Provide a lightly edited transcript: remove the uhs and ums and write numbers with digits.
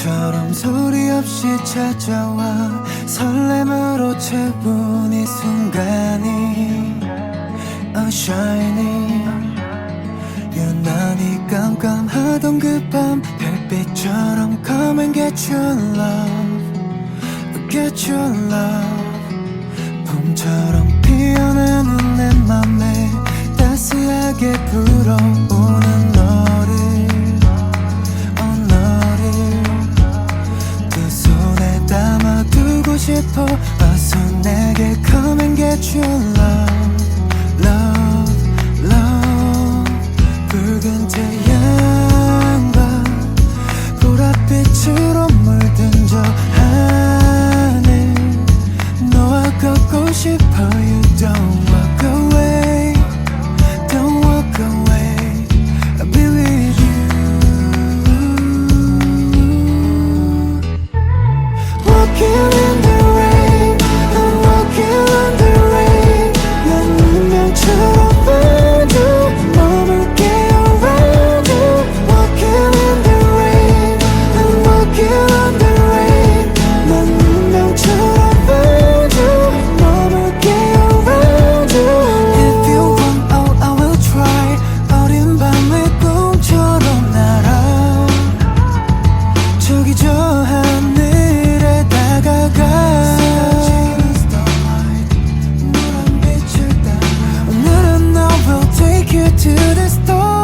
봄처럼 소리 없이 찾아와 설렘으로 채운 이 순간이 Oh shiny 유난히 깜깜하던 그 밤 별빛처럼 Come and get your love Get your love 봄처럼 피어나는 내 맘에 따스하게 불어오는 너를 두 손에 담아두고 싶어 어서 내게 Come and get your love Love, love 붉은 태양과 보랏빛으로 물든 저 하늘 너와 걷고 싶어 You don't walk away Don't walk away I'll be with you Walking in the rain I'm walking on the rain 난 운명처럼 found you 머물게 around you Walking in the rain I'm walking on the rain 난 운명처럼 found you 머물게 around you If you want oh I will try 어린 밤의 꿈처럼 날아 저기 저 하늘에 다가가 오늘은 I will take you to the stars